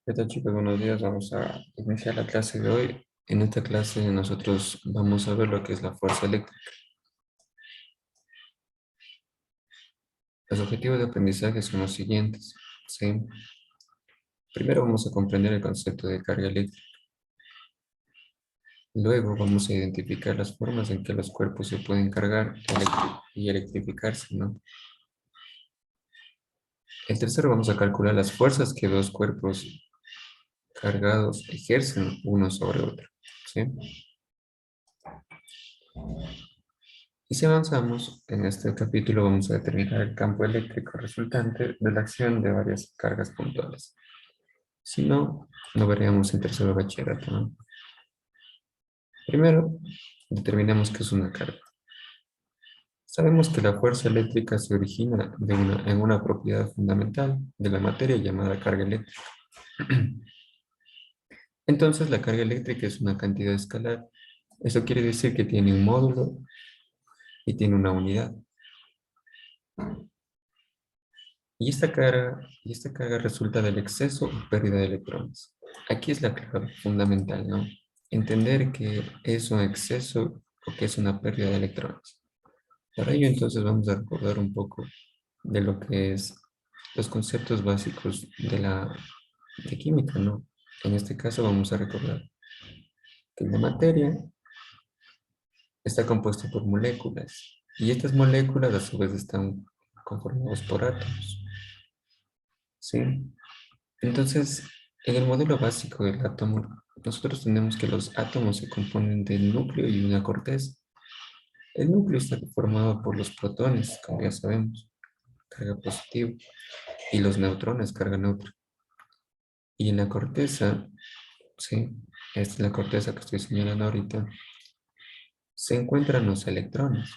¿Qué tal, chicos? Buenos días. Vamos a iniciar la clase de hoy. En esta clase nosotros vamos a ver lo que es la fuerza eléctrica. Los objetivos de aprendizaje son los siguientes, ¿sí? Primero vamos a comprender el concepto de carga eléctrica. Luego vamos a identificar las formas en que los cuerpos se pueden cargar y electrificarse, ¿no? El tercero vamos a calcular las fuerzas que dos cuerpos cargados ejercen uno sobre otro, ¿sí? Y si avanzamos, en este capítulo vamos a determinar el campo eléctrico resultante de la acción de varias cargas puntuales. Si no, lo veremos en tercero de bachillerato, ¿no? Primero, determinamos qué es una carga. Sabemos que la fuerza eléctrica se origina en una propiedad fundamental de la materia llamada carga eléctrica. Entonces, la carga eléctrica es una cantidad escalar. Eso quiere decir que tiene un módulo y tiene una unidad. Y esta carga resulta del exceso o pérdida de electrones. Aquí es la clave fundamental, ¿no? Entender que es un exceso o que es una pérdida de electrones. Para ello, entonces, vamos a recordar un poco de lo que es los conceptos básicos de química, ¿no? En este caso, vamos a recordar que la materia está compuesta por moléculas y estas moléculas a su vez están conformadas por átomos, ¿sí? Entonces, en el modelo básico del átomo, nosotros tenemos que los átomos se componen del núcleo y una corteza. El núcleo está formado por los protones, como ya sabemos, carga positiva, y los neutrones, carga neutra. Y en la corteza, sí, esta es la corteza que estoy señalando ahorita, se encuentran los electrones.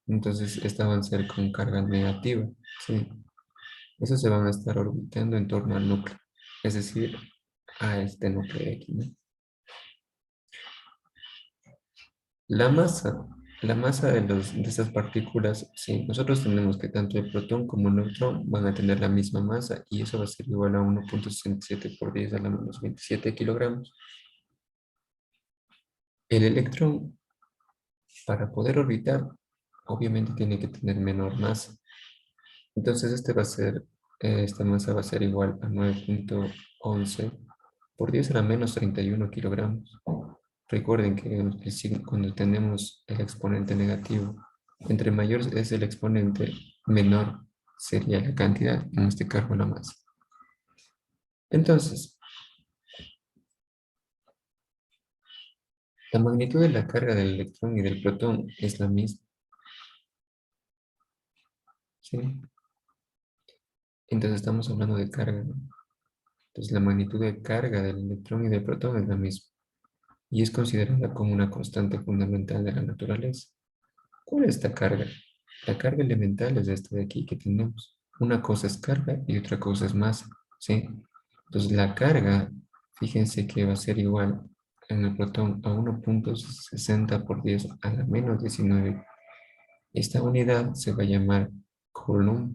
Entonces, esta van a ser con carga negativa, sí. Esos se van a estar orbitando en torno al núcleo, es decir, a este núcleo de aquí, ¿no? La masa, la masa de estas partículas, sí, nosotros tenemos que tanto el protón como el neutrón van a tener la misma masa y eso va a ser igual a 1,67 por 10 a la menos 27 kilogramos. El electrón, para poder orbitar, obviamente tiene que tener menor masa. Entonces esta masa va a ser igual a 9,11 por 10 a la menos 31 kilogramos. Recuerden que cuando tenemos el exponente negativo, entre mayor es el exponente, menor sería la cantidad, en este caso la masa. Entonces, la magnitud de la carga del electrón y del protón es la misma, ¿sí? Entonces estamos hablando de carga, ¿no? Entonces la magnitud de carga del electrón y del protón es la misma y es considerada como una constante fundamental de la naturaleza. ¿Cuál es esta carga? La carga elemental es esta de aquí que tenemos. Una cosa es carga y otra cosa es masa, ¿sí? Entonces la carga, fíjense que va a ser igual en el protón a 1,60 por 10 a la menos 19. Esta unidad se va a llamar coulomb.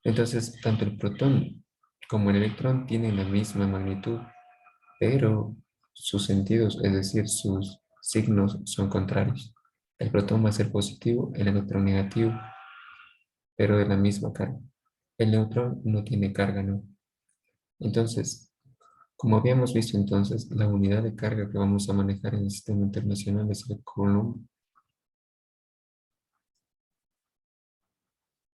Entonces, tanto el protón como el electrón tienen la misma magnitud, pero sus sentidos, es decir, sus signos son contrarios. El protón va a ser positivo, el electrón negativo, pero de la misma carga. El neutrón no tiene carga, ¿no? Entonces, como habíamos visto entonces, la unidad de carga que vamos a manejar en el sistema internacional es el coulomb.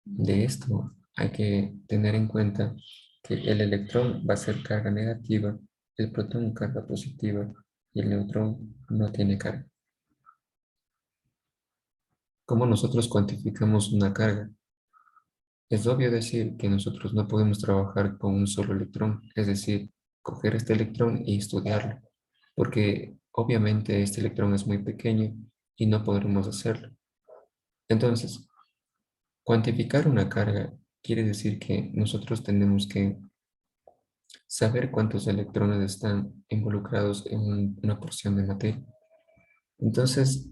De esto hay que tener en cuenta que el electrón va a ser carga negativa, el protón carga positiva y el neutrón no tiene carga. ¿Cómo nosotros cuantificamos una carga? Es obvio decir que nosotros no podemos trabajar con un solo electrón, es decir, coger este electrón y estudiarlo, porque obviamente este electrón es muy pequeño y no podremos hacerlo. Entonces, cuantificar una carga quiere decir que nosotros tenemos que saber cuántos electrones están involucrados en una porción de materia. Entonces,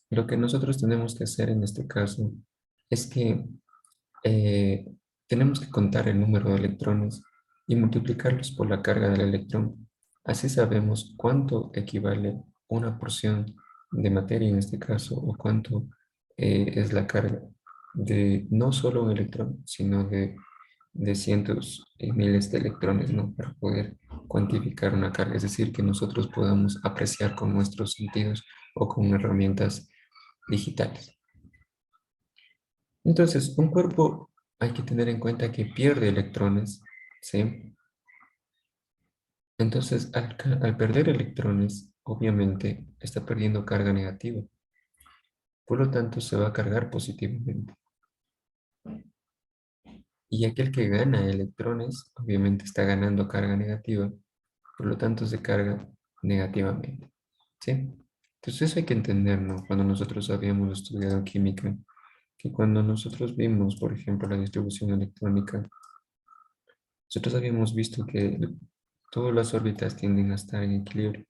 lo que nosotros tenemos que hacer en este caso es que Tenemos que contar el número de electrones y multiplicarlos por la carga del electrón. Así sabemos cuánto equivale una porción de materia en este caso, o cuánto es la carga de no solo un electrón, sino de cientos y miles de electrones, ¿no? Para poder cuantificar una carga, es decir, que nosotros podamos apreciar con nuestros sentidos o con herramientas digitales. Entonces, un cuerpo hay que tener en cuenta que pierde electrones, ¿sí? Entonces, al perder electrones, obviamente está perdiendo carga negativa. Por lo tanto, se va a cargar positivamente. Y aquel que gana electrones, obviamente está ganando carga negativa, por lo tanto se carga negativamente, ¿sí? Entonces eso hay que entender, ¿no? Cuando nosotros habíamos estudiado química, que cuando nosotros vimos, por ejemplo, la distribución electrónica, nosotros habíamos visto que todas las órbitas tienden a estar en equilibrio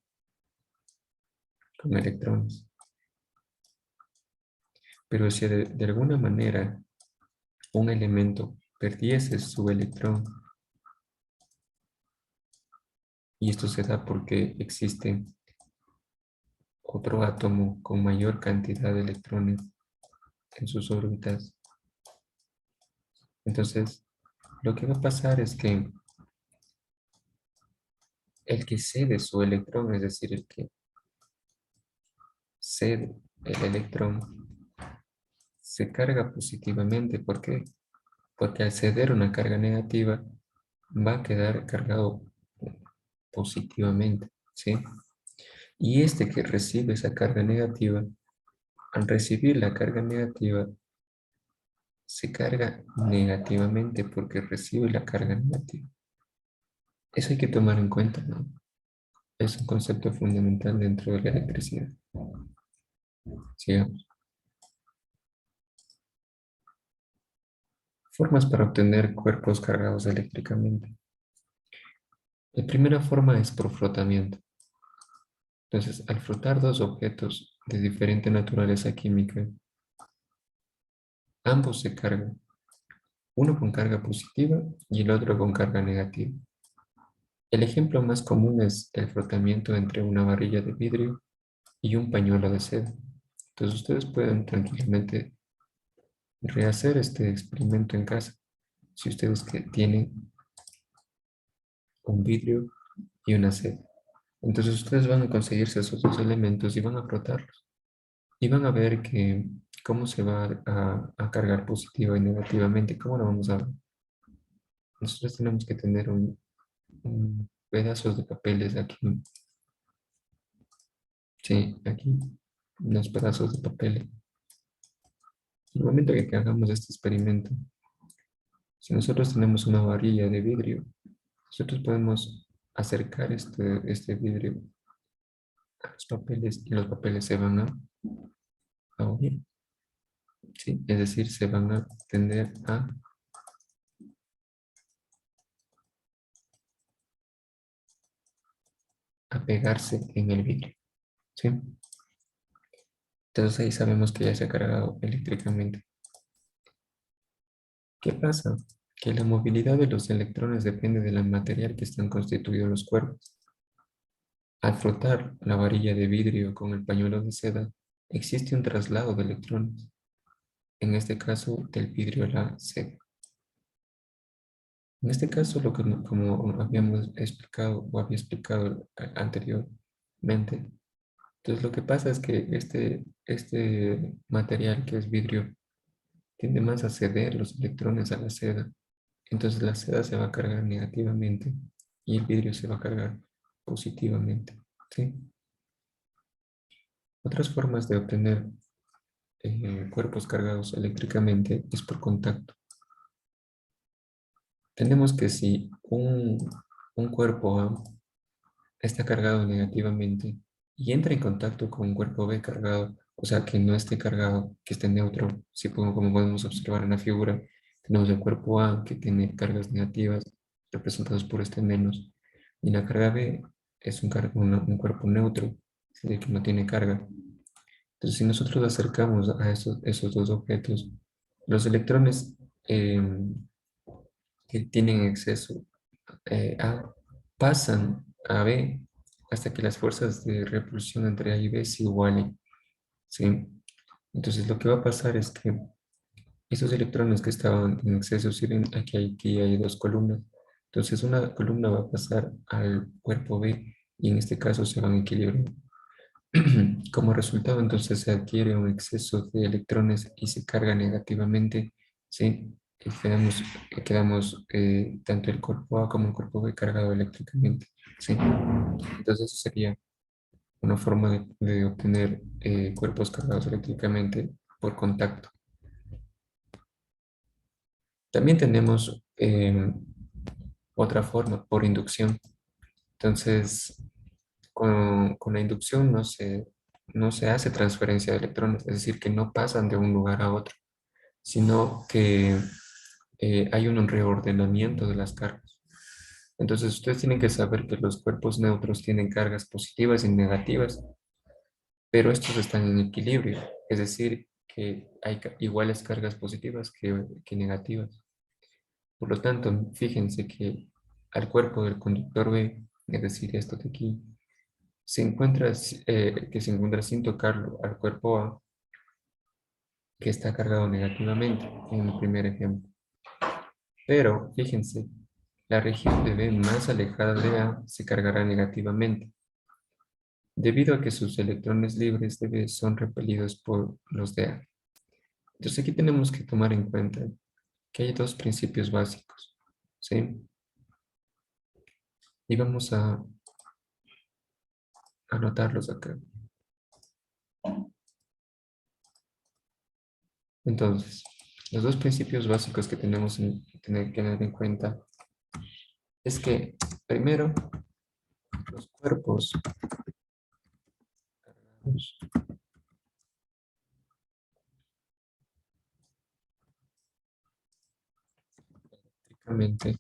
con electrones. Pero si de alguna manera un elemento perdiese su electrón, y esto se da porque existe otro átomo con mayor cantidad de electrones en sus órbitas, entonces lo que va a pasar es que el que cede su electrón, es decir, el que cede el electrón, se carga positivamente. ¿Por qué? Porque al ceder una carga negativa va a quedar cargado positivamente, ¿sí? Y este que recibe esa carga negativa, al recibir la carga negativa, se carga negativamente porque recibe la carga negativa. Eso hay que tomar en cuenta, ¿no? Es un concepto fundamental dentro de la electricidad. Sigamos. Formas para obtener cuerpos cargados eléctricamente. La primera forma es por frotamiento. Entonces, al frotar dos objetos de diferente naturaleza química, ambos se cargan, uno con carga positiva y el otro con carga negativa. El ejemplo más común es el frotamiento entre una varilla de vidrio y un pañuelo de seda. Entonces, ustedes pueden tranquilamente rehacer este experimento en casa. Si ustedes que tienen un vidrio y una seda. Entonces ustedes van a conseguirse esos dos elementos y van a frotarlos. Y van a ver que cómo se va a cargar positiva y negativamente. ¿Cómo lo vamos a ver? Nosotros tenemos que tener un pedazos de papeles aquí. Sí, aquí. Unos pedazos de papel. En el momento que hagamos este experimento, si nosotros tenemos una varilla de vidrio, nosotros podemos acercar este vidrio a los papeles y los papeles se van a unir. ¿Sí? Es decir, se van a tender a pegarse en el vidrio. ¿Sí? Entonces ahí sabemos que ya se ha cargado eléctricamente. ¿Qué pasa? Que la movilidad de los electrones depende del material que están constituidos los cuerpos. Al frotar la varilla de vidrio con el pañuelo de seda, existe un traslado de electrones, en este caso del vidrio a la seda. En este caso, como habíamos explicado o había explicado anteriormente, entonces lo que pasa es que este material que es vidrio tiende más a ceder los electrones a la seda. Entonces la seda se va a cargar negativamente y el vidrio se va a cargar positivamente. ¿Sí? Otras formas de obtener cuerpos cargados eléctricamente es por contacto. Tenemos que si un cuerpo A está cargado negativamente y entra en contacto con un cuerpo B cargado, o sea, que no esté cargado, que esté neutro, si como podemos observar en la figura, tenemos el cuerpo A que tiene cargas negativas representadas por este menos, y la carga B es un cuerpo neutro, es decir, que no tiene carga. Entonces, si nosotros acercamos a esos dos objetos, los electrones que tienen exceso A pasan a B hasta que las fuerzas de repulsión entre A y B se igualen, ¿sí? Entonces lo que va a pasar es que esos electrones que estaban en exceso, si ven, aquí hay dos columnas. Entonces una columna va a pasar al cuerpo B y en este caso se van a equilibrar. Como resultado, entonces se adquiere un exceso de electrones y se carga negativamente, ¿sí? Y quedamos tanto el cuerpo A como el cuerpo B cargado eléctricamente, ¿sí? Entonces eso sería una forma de obtener cuerpos cargados eléctricamente por contacto. También tenemos otra forma, por inducción. Entonces, con la inducción no se hace transferencia de electrones, es decir, que no pasan de un lugar a otro, sino que hay un reordenamiento de las cargas. Entonces, ustedes tienen que saber que los cuerpos neutros tienen cargas positivas y negativas, pero estos están en equilibrio, es decir, que hay iguales cargas positivas que negativas. Por lo tanto, fíjense que al cuerpo del conductor B, es decir, esto de aquí, que se encuentra sin tocarlo al cuerpo A, que está cargado negativamente, en el primer ejemplo. Pero, fíjense, la región de B más alejada de A se cargará negativamente, debido a que sus electrones libres de B son repelidos por los de A. Entonces aquí tenemos que tomar en cuenta que hay dos principios básicos, ¿sí? Y vamos a anotarlos acá. Entonces, los dos principios básicos que tenemos que tener en cuenta es que, primero, los cuerpos cargados eléctricamente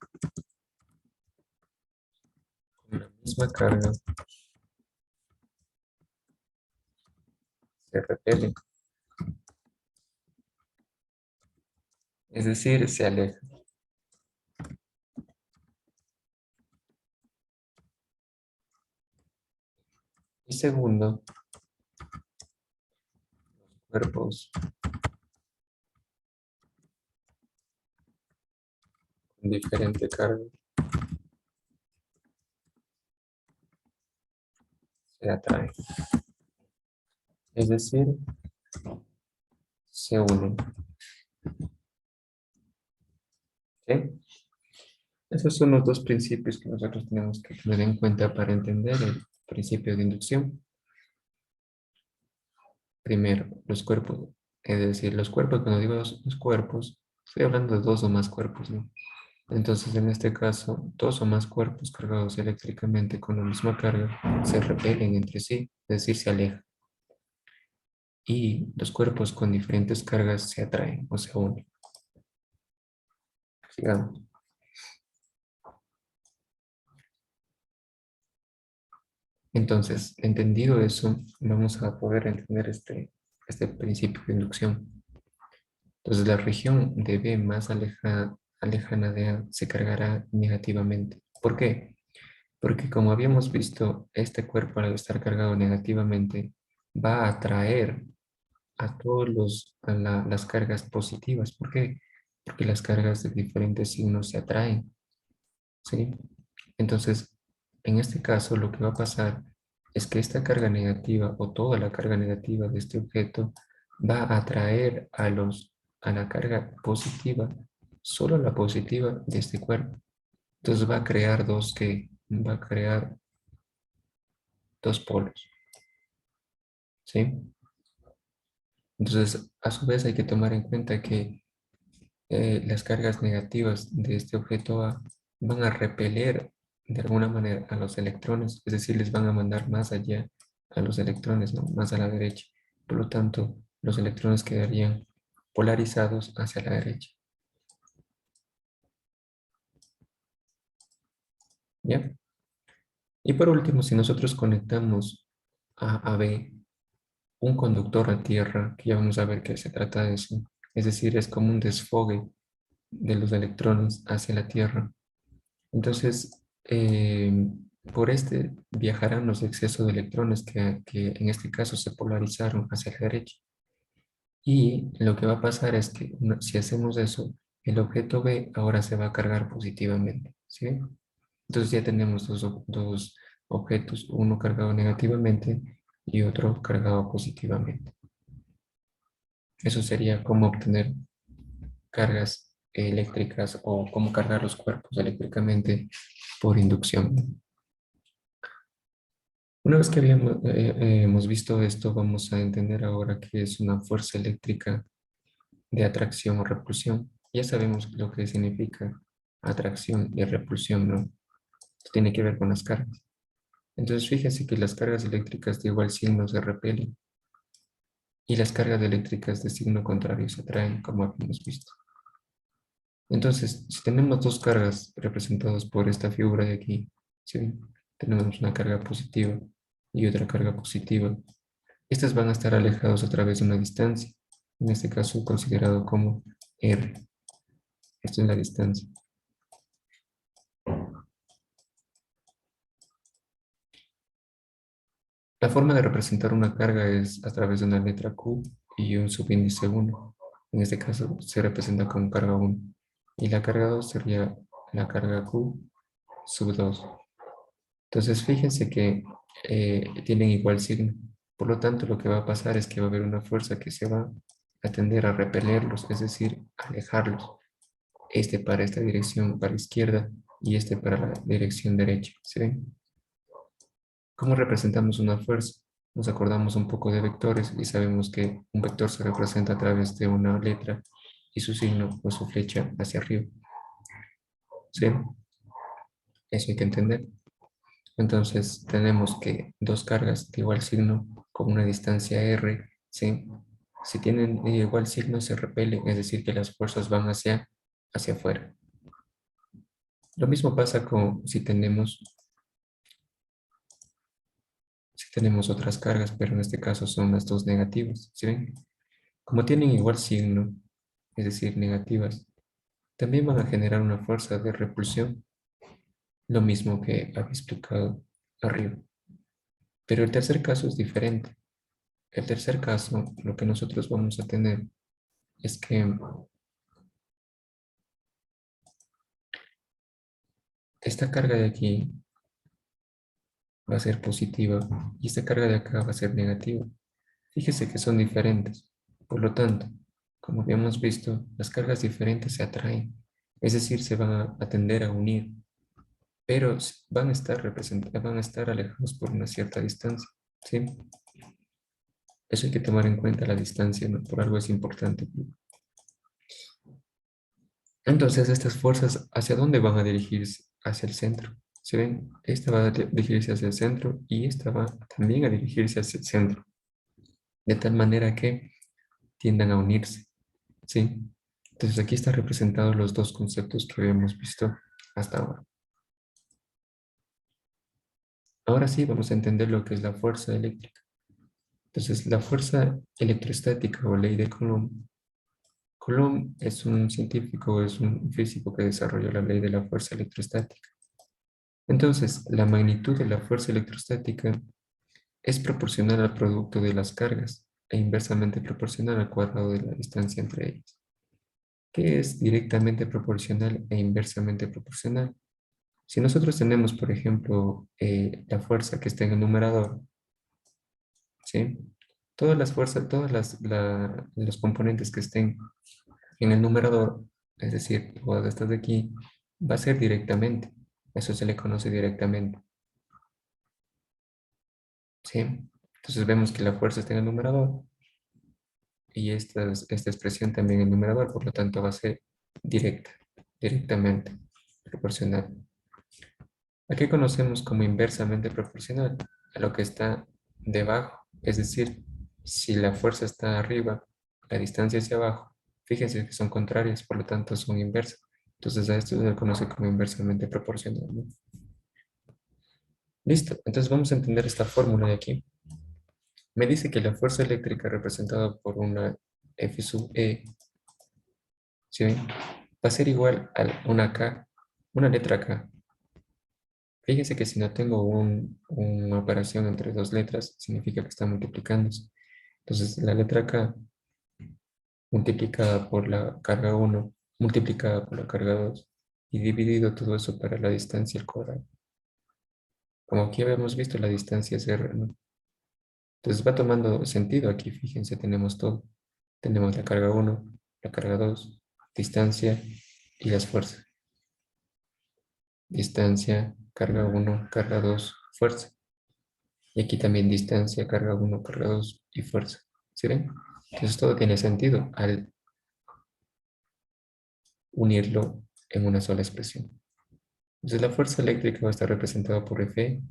con la misma carga se repelen, es decir, se alejan. Y segundo, cuerpos con diferente carga se atraen, es decir, se unen. ¿Ok? Esos son los dos principios que nosotros tenemos que tener en cuenta para entender el principio de inducción. Primero, los cuerpos, es decir, los cuerpos, cuando digo los cuerpos, estoy hablando de dos o más cuerpos, ¿no? Entonces, en este caso, dos o más cuerpos cargados eléctricamente con la misma carga se repelen entre sí, es decir, se alejan. Y los cuerpos con diferentes cargas se atraen o se unen. Sigamos. Entonces, entendido eso, vamos a poder entender este principio de inducción. Entonces, la región de B más alejana de A se cargará negativamente. ¿Por qué? Porque como habíamos visto, este cuerpo al estar cargado negativamente va a atraer a las cargas positivas. ¿Por qué? Porque las cargas de diferentes signos se atraen, ¿sí? Entonces, en este caso, lo que va a pasar es que esta carga negativa o toda la carga negativa de este objeto va a atraer a la carga positiva, solo la positiva de este cuerpo. Entonces va a crear va a crear dos polos, ¿sí? Entonces, a su vez hay que tomar en cuenta que las cargas negativas de este objeto A van a repeler de alguna manera a los electrones, es decir, les van a mandar más allá a los electrones, ¿no? Más a la derecha. Por lo tanto, los electrones quedarían polarizados hacia la derecha. ¿Ya? Y por último, si nosotros conectamos a B un conductor a tierra, que ya vamos a ver que se trata de eso, es decir, es como un desfogue de los electrones hacia la Tierra. Entonces, por este viajarán los excesos de electrones que en este caso se polarizaron hacia la derecha. Y lo que va a pasar es que si hacemos eso, el objeto B ahora se va a cargar positivamente, ¿sí? Entonces ya tenemos dos objetos, uno cargado negativamente y otro cargado positivamente. Eso sería cómo obtener cargas eléctricas o cómo cargar los cuerpos eléctricamente por inducción. Una vez que hemos visto esto, vamos a entender ahora qué es una fuerza eléctrica de atracción o repulsión. Ya sabemos lo que significa atracción y repulsión, ¿no? Tiene que ver con las cargas. Entonces, fíjense que las cargas eléctricas de igual signo se repelen y las cargas eléctricas de signo contrario se atraen, como habíamos visto. Entonces, si tenemos dos cargas representadas por esta figura de aquí, ¿sí? Tenemos una carga positiva y otra carga positiva. Estas van a estar alejados a través de una distancia, en este caso considerado como R. Esto es la distancia. La forma de representar una carga es a través de una letra Q y un subíndice 1. En este caso se representa como carga 1. Y la carga 2 sería la carga Q sub 2. Entonces fíjense que tienen igual signo. Por lo tanto, lo que va a pasar es que va a haber una fuerza que se va a tender a repelerlos, es decir, alejarlos. Este para esta dirección, para izquierda, y este para la dirección derecha. ¿Sí ven? ¿Cómo representamos una fuerza? Nos acordamos un poco de vectores y sabemos que un vector se representa a través de una letra y su signo o su flecha hacia arriba. ¿Sí? Eso hay que entender. Entonces tenemos que dos cargas de igual signo con una distancia r, ¿sí? Si tienen igual signo se repelen, es decir, que las fuerzas van hacia afuera. Lo mismo pasa con si tenemos otras cargas, pero en este caso son las dos negativas, ¿sí ven? Como tienen igual signo, es decir, negativas, también van a generar una fuerza de repulsión, lo mismo que había explicado arriba. Pero el tercer caso es diferente. El tercer caso, lo que nosotros vamos a tener es que esta carga de aquí va a ser positiva y esta carga de acá va a ser negativa. Fíjese que son diferentes. Por lo tanto, como habíamos visto, las cargas diferentes se atraen, es decir, se van a tender a unir, pero van a estar alejados por una cierta distancia, ¿sí? Eso hay que tomar en cuenta la distancia, ¿no? Por algo es importante. Entonces, estas fuerzas, ¿hacia dónde van a dirigirse? Hacia el centro. ¿Se ven? Esta va a dirigirse hacia el centro y esta va también a dirigirse hacia el centro, de tal manera que tiendan a unirse, ¿sí? Entonces, aquí están representados los dos conceptos que habíamos visto hasta ahora. Ahora sí, vamos a entender lo que es la fuerza eléctrica. Entonces, la fuerza electrostática o ley de Coulomb. Coulomb es un científico, es un físico que desarrolló la ley de la fuerza electrostática. Entonces, la magnitud de la fuerza electrostática es proporcional al producto de las cargas e inversamente proporcional al cuadrado de la distancia entre ellas. ¿Qué es directamente proporcional e inversamente proporcional? Si nosotros tenemos, por ejemplo, la fuerza que está en el numerador, ¿sí? Todas las fuerzas, los componentes que estén en el numerador, es decir, todas estas de aquí, va a ser directamente. Eso se le conoce directamente. ¿Sí? Entonces vemos que la fuerza está en el numerador y esta expresión también en el numerador, por lo tanto va a ser directa, directamente proporcional. ¿A qué conocemos como inversamente proporcional? A lo que está debajo. Es decir, si la fuerza está arriba, la distancia hacia abajo, fíjense que son contrarias, por lo tanto son inversas. Entonces a esto se le conoce como inversamente proporcional, ¿no? Listo, entonces vamos a entender esta fórmula de aquí. Me dice que la fuerza eléctrica representada por una F sub E, ¿sí ven? va a ser igual a una K, una letra K. Fíjense que si no tengo una operación entre dos letras, significa que están multiplicándose. Entonces, la letra K multiplicada por la carga uno multiplicada por la carga 2 y dividido todo eso para la distancia al cuadrado. Como aquí habíamos visto, la distancia es R, ¿no? Entonces va tomando sentido aquí, fíjense, tenemos todo. Tenemos la carga uno, la carga 2, distancia y las fuerzas. Distancia, carga uno, carga 2, fuerza. Y aquí también distancia, carga uno, carga 2 y fuerza. ¿Sí ven? Entonces todo tiene sentido al unirlo en una sola expresión. Entonces la fuerza eléctrica va a estar representada por F.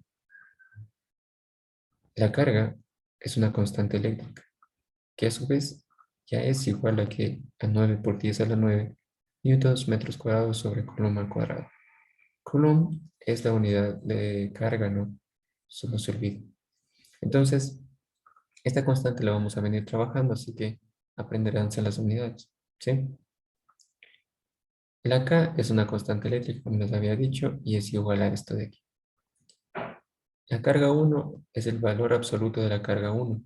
La carga es una constante eléctrica, que a su vez ya es igual a 9 por 10 a la 9 newtons metros cuadrados sobre coulomb al cuadrado. Coulomb es la unidad de carga, ¿no? Eso no se olvide. Entonces, esta constante la vamos a venir trabajando, así que aprenderán las unidades, ¿sí? La K es una constante eléctrica, como les había dicho, y es igual a esto de aquí. La carga uno es el valor absoluto de la carga uno,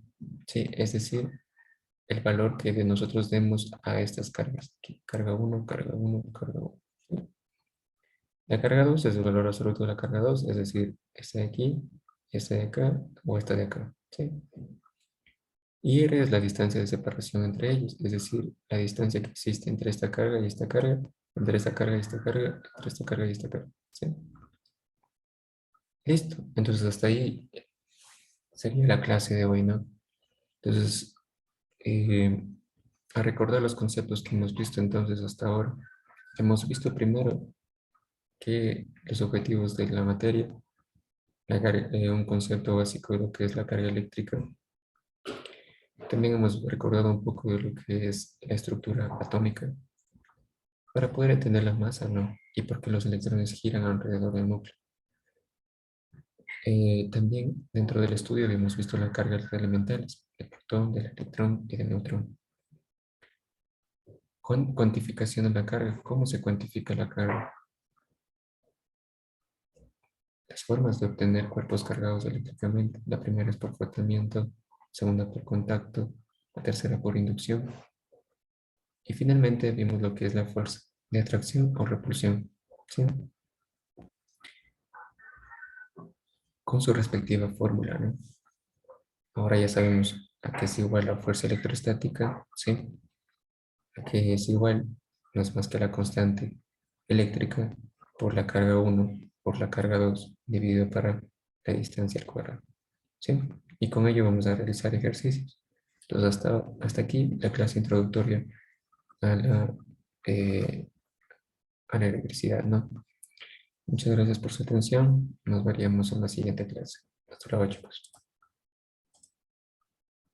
¿sí? Es decir, el valor que de nosotros demos a estas cargas. Aquí, carga uno, carga uno, carga uno. ¿Sí? La carga 2 es el valor absoluto de la carga 2, es decir, esta de aquí, esta de acá o esta de acá. ¿Sí? Y R es la distancia de separación entre ellos, es decir, la distancia que existe entre esta carga y esta carga, entre esta carga y esta carga, entre esta carga y esta carga. ¿Sí? Listo. Entonces hasta ahí sería la clase de hoy, ¿no? Entonces, eh, a recordar los conceptos que hemos visto entonces hasta ahora. Hemos visto primero que los objetivos de la materia, un concepto básico de lo que es la carga eléctrica. También hemos recordado un poco de lo que es la estructura atómica para poder entender la masa, ¿no? Y por qué los electrones giran alrededor del núcleo. También dentro del estudio hemos visto las cargas elementales, del protón, del electrón y del neutrón. Cuantificación de la carga. ¿Cómo se cuantifica la carga? Las formas de obtener cuerpos cargados eléctricamente. La primera es por frotamiento, segunda por contacto, la tercera por inducción. Y finalmente vimos lo que es la fuerza de atracción o repulsión, ¿sí? Con su respectiva fórmula, ¿no? Ahora ya sabemos a qué es igual la fuerza electrostática, ¿sí? A qué es igual, no es más que la constante eléctrica por la carga uno por la carga 2 dividido para la distancia al cuadrado, ¿sí? Y con ello vamos a realizar ejercicios. Entonces hasta aquí la clase introductoria a eh, a la electricidad, ¿no? Muchas gracias por su atención. Nos veríamos en la siguiente clase. Hasta luego, chicos.